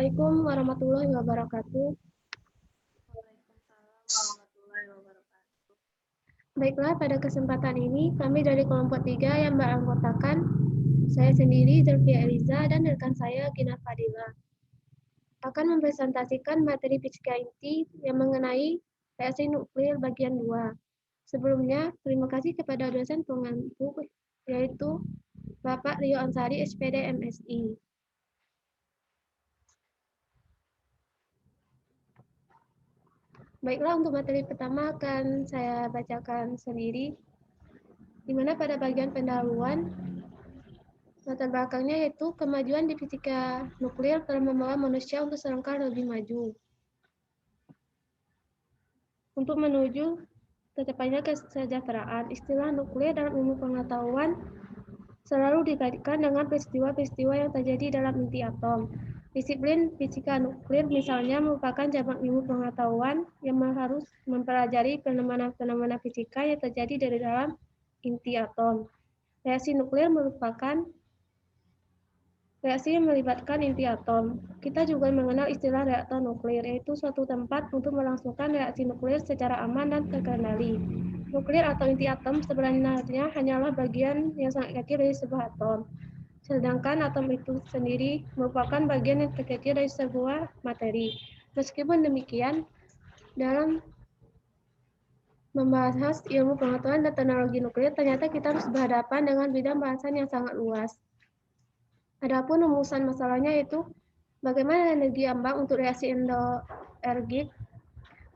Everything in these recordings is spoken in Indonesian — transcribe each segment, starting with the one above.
Assalamualaikum warahmatullahi wabarakatuh. Waalaikumsalam warahmatullahi wabarakatuh. Baiklah, pada kesempatan ini kami dari kelompok 3 yang beranggotakan saya sendiri, Zulfia Eliza, dan rekan saya, Gina Fadila, akan mempresentasikan materi fisika inti yang mengenai reaksi nuklir bagian 2. Sebelumnya, terima kasih kepada dosen pengampu, yaitu Bapak Rio Ansari, SPD MSI. Baiklah, untuk materi pertama akan saya bacakan sendiri, di mana pada bagian pendahuluan latar belakangnya yaitu kemajuan di fisika nuklir telah membawa manusia untuk selangkah lebih maju. Untuk menuju tercapainya kesejahteraan, istilah nuklir dalam ilmu pengetahuan selalu dikaitkan dengan peristiwa-peristiwa yang terjadi dalam inti atom. Disiplin fisika nuklir misalnya merupakan cabang ilmu pengetahuan yang harus mempelajari fenomena-fenomena fisika yang terjadi dari dalam inti atom. Reaksi nuklir merupakan reaksi yang melibatkan inti atom. Kita juga mengenal istilah reaktor nuklir, yaitu suatu tempat untuk melangsungkan reaksi nuklir secara aman dan terkendali. Nuklir atau inti atom sebenarnya hanyalah bagian yang sangat kecil dari sebuah atom. Sedangkan atom itu sendiri merupakan bagian yang terkecil dari sebuah materi. Meskipun demikian, dalam membahas ilmu pengetahuan dan teknologi nuklir, ternyata kita harus berhadapan dengan bidang bahasan yang sangat luas. Adapun rumusan masalahnya yaitu bagaimana energi ambang untuk reaksi endoergik,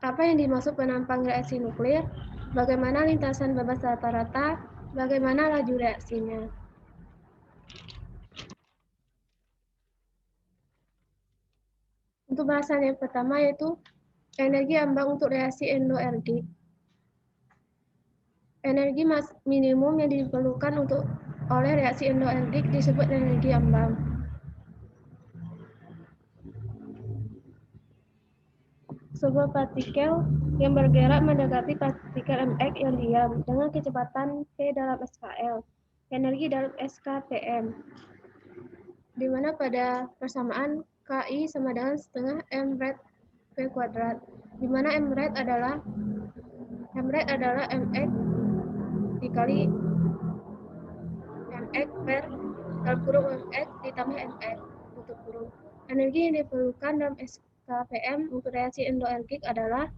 apa yang dimaksud penampang reaksi nuklir, bagaimana lintasan bebas rata-rata, bagaimana laju reaksinya. Untuk bahasan yang pertama yaitu energi ambang untuk reaksi endoergik. Energi minimum yang diperlukan oleh reaksi endoergik disebut energi ambang. Sebuah partikel yang bergerak mendekati partikel mx yang diam dengan kecepatan v dalam skl, energi dalam skpm, di mana pada persamaan KI sama dengan setengah m rad v kuadrat, di mana m rad adalah mx dikali mx per dalam kurung mx ditambah mx tutup kurung. Energi yang diperlukan dalam SKPM untuk reaksi endoergik adalah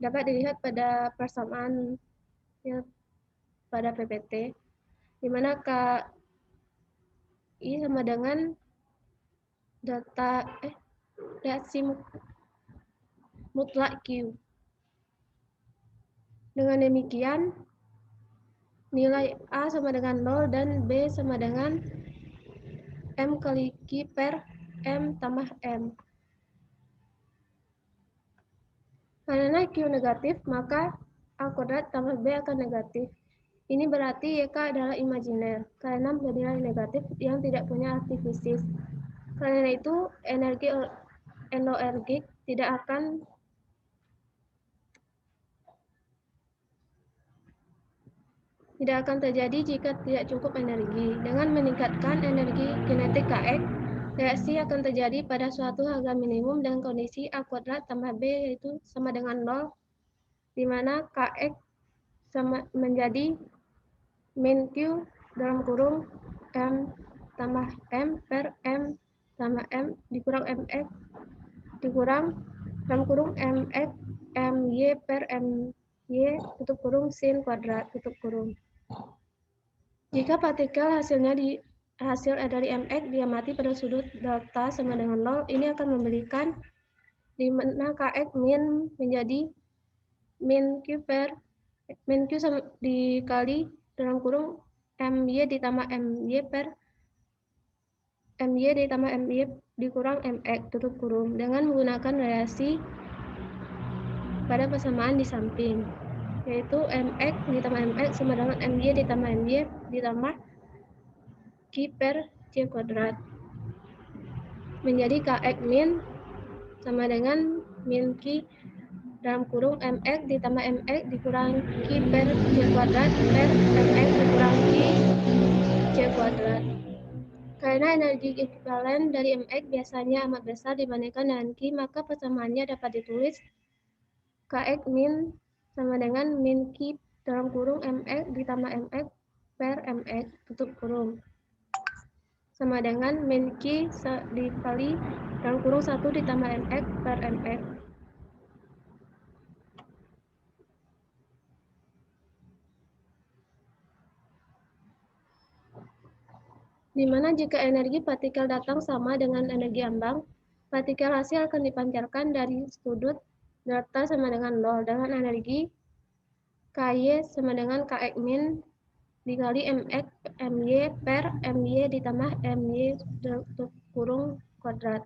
dapat dilihat pada persamaan ya, pada PPT, di mana KI sama dengan reaksi mutlak Q. Dengan demikian, nilai A sama dengan 0 dan B sama dengan M kali Q per M tambah M. Karena Q negatif, maka A kuadrat tambah B akan negatif. Ini berarti YK adalah imajiner, karena menjadi negatif yang tidak punya arti fisis. Karena itu, energi endoergik tidak akan terjadi jika tidak cukup energi. Dengan meningkatkan energi kinetik Kx, reaksi akan terjadi pada suatu harga minimum dengan kondisi A kuadrat tambah B yaitu sama dengan 0, di mana Kx menjadi min Q dalam kurung M tambah M per M tambah M dikurang MX dikurang dalam kurung MX MY per MY tutup kurung sin kuadrat tutup kurung. Jika partikel hasil dari MX diamati pada sudut delta sama dengan 0, ini akan memberikan di mana Kx min menjadi min Q sama dikali dalam kurung MY ditambah MY per MY ditambah MY dikurang MX tutup kurung dengan menggunakan reaksi pada persamaan di samping, yaitu MX ditambah MX sama dengan MY ditambah MY ditambah Q per C kuadrat menjadi Kx min sama dengan min Q dalam kurung MX ditambah MX dikurang Q per C kuadrat per MX dikurang Q C kuadrat. Karena energi ekuivalen dari mx biasanya amat besar dibandingkan dengan Q, maka persamaannya dapat ditulis Kx min sama dengan min Q dalam kurung mx ditambah mx per mx tutup kurung sama dengan min Q dikali dalam kurung 1 ditambah mx per mx. Di mana jika energi partikel datang sama dengan energi ambang, partikel hasil akan dipancarkan dari sudut delta sama dengan 0 dengan energi Ky sama dengan Kx min dikali mx my per my ditambah my kurung kuadrat.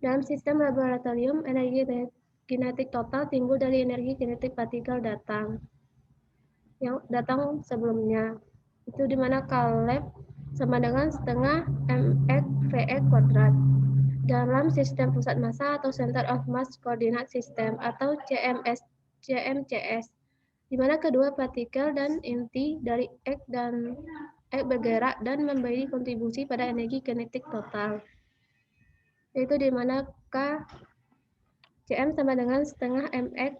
Dalam sistem laboratorium, energi kinetik total timbul dari energi kinetik partikel yang datang sebelumnya. Itu dimana K-lab sama dengan setengah mx vx kuadrat. Dalam sistem pusat massa atau Center of Mass Coordinate System atau CMCS, di mana kedua partikel dan inti dari X bergerak dan memberi kontribusi pada energi kinetik total, yaitu di mana K Cm sama dengan setengah mx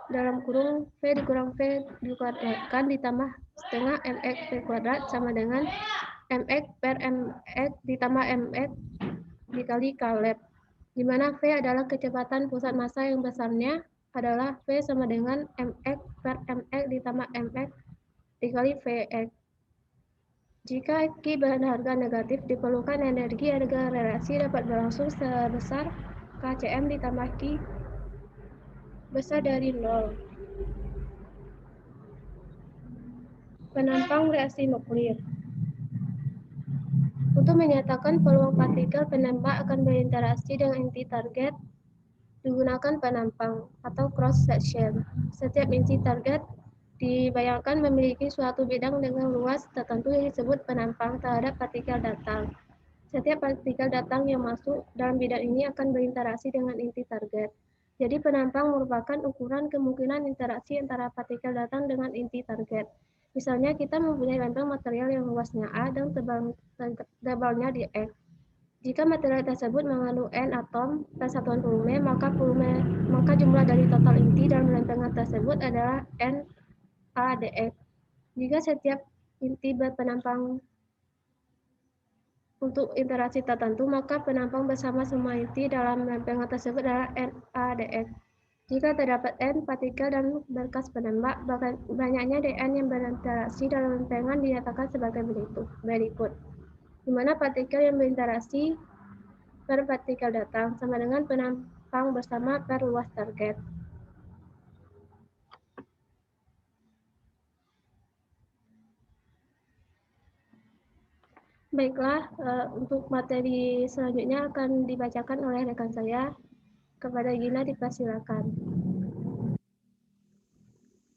dalam kurung V dikurang V dikuadratkan ditambah setengah mx V kuadrat sama dengan mx per mx ditambah mx dikali K-lab, di mana V adalah kecepatan pusat massa yang besarnya adalah V sama dengan mx per mx ditambah mx dikali Vx. Jika Q berharga negatif, diperlukan energi agar relasi dapat berlangsung sebesar Kcm ditambah Q besar dari 0. Penampang reaksi nuklir. Untuk menyatakan peluang partikel penembak akan berinteraksi dengan inti target, digunakan penampang atau cross section. Setiap inti target dibayangkan memiliki suatu bidang dengan luas tertentu yang disebut penampang terhadap partikel datang. Setiap partikel datang yang masuk dalam bidang ini akan berinteraksi dengan inti target. Jadi penampang merupakan ukuran kemungkinan interaksi antara partikel datang dengan inti target. Misalnya kita mempunyai lempeng material yang luasnya A dan tebalnya di X. Jika material tersebut mengandung N atom per satuan volume, maka jumlah dari total inti dalam lempengan tersebut adalah N A dx. Jika setiap inti berpenampang untuk interaksi tertentu, maka penampang bersama semua inti dalam lempengan tersebut adalah Na dx. Jika terdapat N partikel dan berkas penembak, banyaknya Dn yang berinteraksi dalam lempengan dinyatakan sebagai berikut. Di mana partikel yang berinteraksi per partikel datang sama dengan penampang bersama per luas target. Baiklah, untuk materi selanjutnya akan dibacakan oleh rekan saya. Kepada Gina dipersilakan.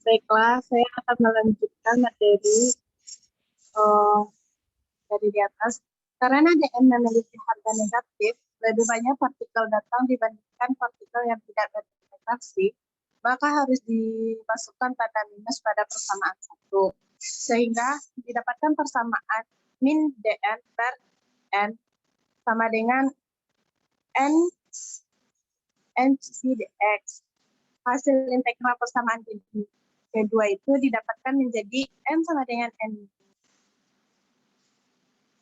Baiklah, saya akan melanjutkan materi dari di atas. Karena Dn memiliki harga negatif, lebih banyak partikel datang dibandingkan partikel yang tidak berinteraksi, maka harus dimasukkan tanda minus pada persamaan 1. Sehingga didapatkan persamaan min Dn per N sama dengan N C dx. Hasil integral persamaan kedua itu didapatkan menjadi M sama dengan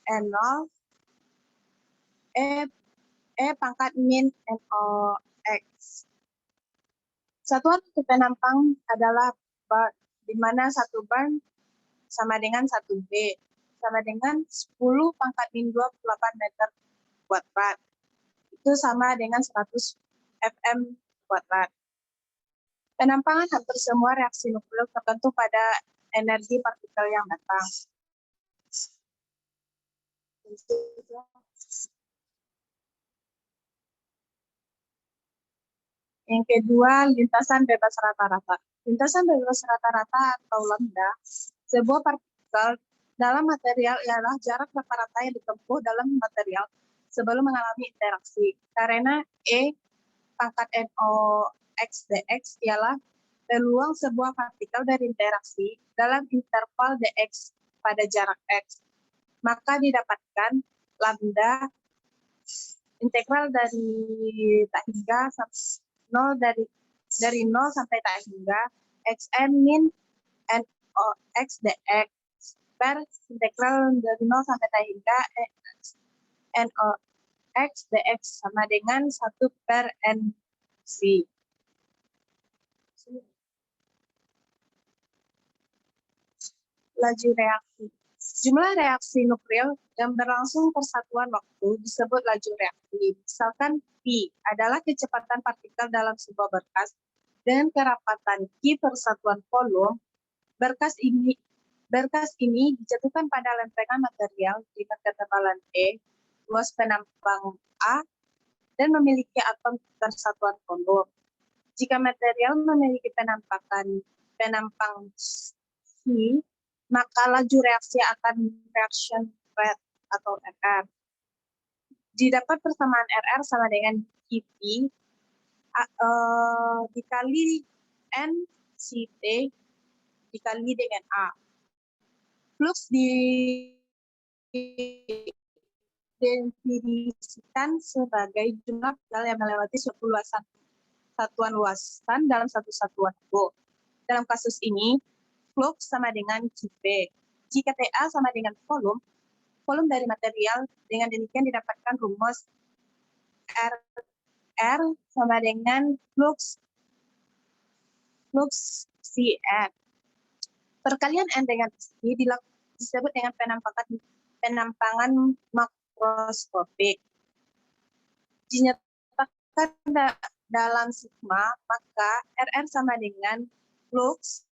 N0 E pangkat min NOx. Satuan untuk penampang adalah bar, di mana 1 bar sama dengan 1 B, sama dengan 10 pangkat min 28 meter kuadrat. Itu sama dengan 100 Fm kuadrat. Penampangan hampir semua reaksi nuklir tertentu pada energi partikel yang datang. Yang kedua, lintasan bebas rata-rata. Lintasan bebas rata-rata atau lambda, sebuah partikel dalam material ialah jarak rata-rata yang ditempuh dalam material sebelum mengalami interaksi. Karena E pangkat NOx dx ialah peluang sebuah partikel dari interaksi dalam interval dx pada jarak x, maka didapatkan lambda integral dari tak hingga 0 dari 0 sampai tak hingga xn min n o x dx per integral dari 0 sampai tak hingga n o x dx sama dengan 1 per n c. Laju reaksi. Jumlah reaksi nuklir yang berlangsung persatuan waktu disebut laju reaksi. Misalkan P adalah kecepatan partikel dalam sebuah berkas dengan kerapatan Q persatuan volum. Berkas ini dijatuhkan pada lempengan material dengan ketebalan E, luas penampang A, dan memiliki atom persatuan volum. Jika material memiliki penampang C, maka laju reaksi akan reaction rate atau RR. Didapat persamaan RR sama dengan Qp dikali NCT dikali dengan A. Flux didefinisikan sebagai jumlah partikel yang melewati suatu satuan luasan dalam satu satuan waktu. Dalam kasus ini, flux sama dengan Qp. Jika TA sama dengan volume dari material, dengan demikian didapatkan rumus R sama dengan flux Cn. Perkalian N dengan C disebut dengan penampangan makroskopik. Dinyatakan dalam sigma, maka RR sama dengan flux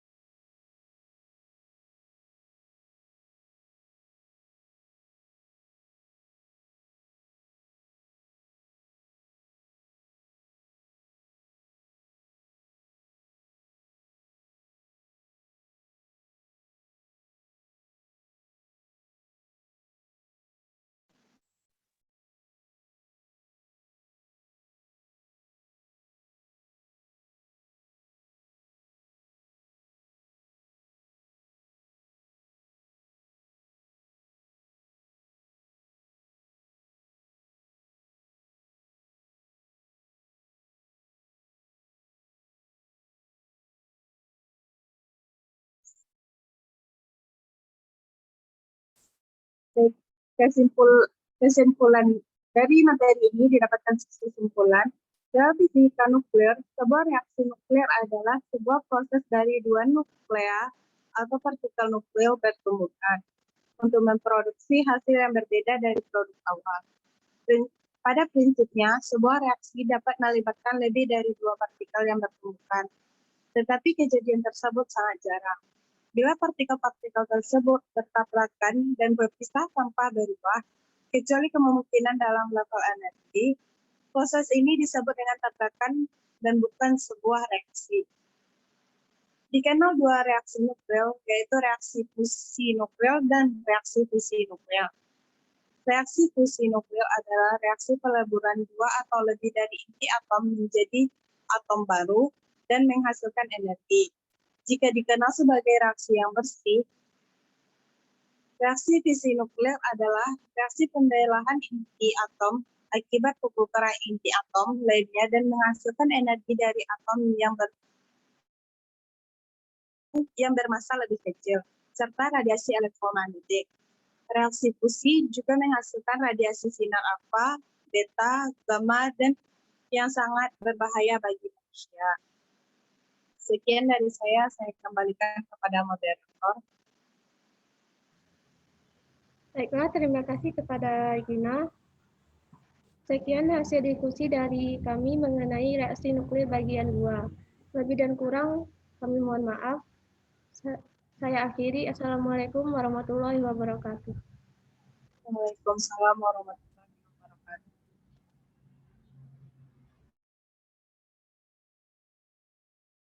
kesimpulan dari materi ini didapatkan kesimpulan dalam fisika nuklir, sebuah reaksi nuklir adalah sebuah proses dari dua nuklea atau partikel nuklir bertumbukan untuk memproduksi hasil yang berbeda dari produk awal. Pada prinsipnya, sebuah reaksi dapat melibatkan lebih dari dua partikel yang bertumbukan, tetapi kejadian tersebut sangat jarang. Bila partikel-partikel tersebut bertabrakan dan berpisah tanpa berubah, kecuali kemungkinan dalam level energi, proses ini disebut dengan tabrakan dan bukan sebuah reaksi. Dikenal dua reaksi nuklir, yaitu reaksi fusi nuklir dan reaksi fisi nuklir. Reaksi fusi nuklir adalah reaksi peleburan dua atau lebih dari inti atom menjadi atom baru dan menghasilkan energi. Jika dikenal sebagai reaksi yang bersih, reaksi fisi nuklir adalah reaksi pembelahan inti atom akibat pertukaran inti atom lainnya dan menghasilkan energi dari atom yang bermassa lebih kecil, serta radiasi elektromagnetik. Reaksi fusi juga menghasilkan radiasi sinar alfa, beta, gamma, dan yang sangat berbahaya bagi manusia. Sekian dari saya kembalikan kepada moderator. Baiklah, terima kasih kepada Gina. Sekian hasil diskusi dari kami mengenai reaksi nuklir bagian 2. Lebih dan kurang kami mohon maaf. Saya akhiri. Assalamualaikum warahmatullahi wabarakatuh. Waalaikumsalam warahmatullahi wabarakatuh.